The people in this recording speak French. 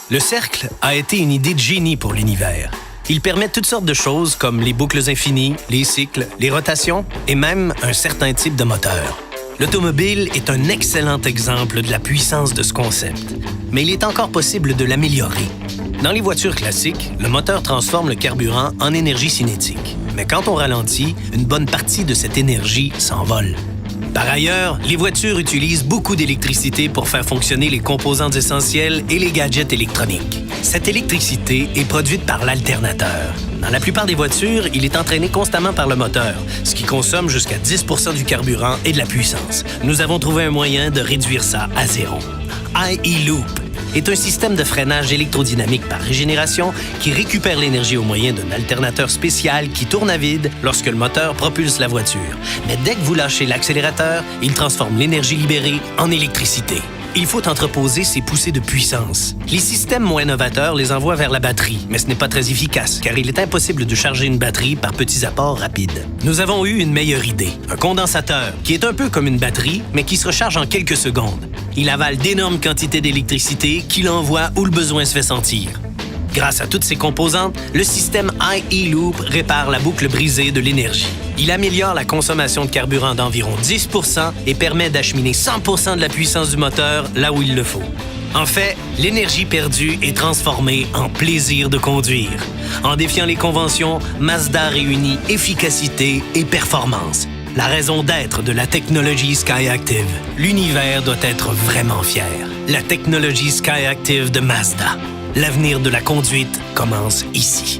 Le cercle a été une idée de génie pour l'univers. Il permet toutes sortes de choses comme les boucles infinies, les cycles, les rotations et même un certain type de moteur. L'automobile est un excellent exemple de la puissance de ce concept, mais il est encore possible de l'améliorer. Dans les voitures classiques, le moteur transforme le carburant en énergie cinétique. Mais quand on ralentit, une bonne partie de cette énergie s'envole. Par ailleurs, les voitures utilisent beaucoup d'électricité pour faire fonctionner les composantes essentielles et les gadgets électroniques. Cette électricité est produite par l'alternateur. Dans la plupart des voitures, il est entraîné constamment par le moteur, ce qui consomme jusqu'à 10 % du carburant et de la puissance. Nous avons trouvé un moyen de réduire ça à zéro. IE Loop est un système de freinage électrodynamique par régénération qui récupère l'énergie au moyen d'un alternateur spécial qui tourne à vide lorsque le moteur propulse la voiture. Mais dès que vous lâchez l'accélérateur, il transforme l'énergie libérée en électricité. Il faut entreposer ces poussées de puissance. Les systèmes moins novateurs les envoient vers la batterie, mais ce n'est pas très efficace, car il est impossible de charger une batterie par petits apports rapides. Nous avons eu une meilleure idée, un condensateur, qui est un peu comme une batterie, mais qui se recharge en quelques secondes. Il avale d'énormes quantités d'électricité qu'il envoie où le besoin se fait sentir. Grâce à toutes ces composantes, le système IE Loop répare la boucle brisée de l'énergie. Il améliore la consommation de carburant d'environ 10 % et permet d'acheminer 100 % de la puissance du moteur là où il le faut. En fait, l'énergie perdue est transformée en plaisir de conduire. En défiant les conventions, Mazda réunit efficacité et performance. La raison d'être de la technologie Skyactiv. L'univers doit être vraiment fier. La technologie Skyactiv de Mazda. L'avenir de la conduite commence ici.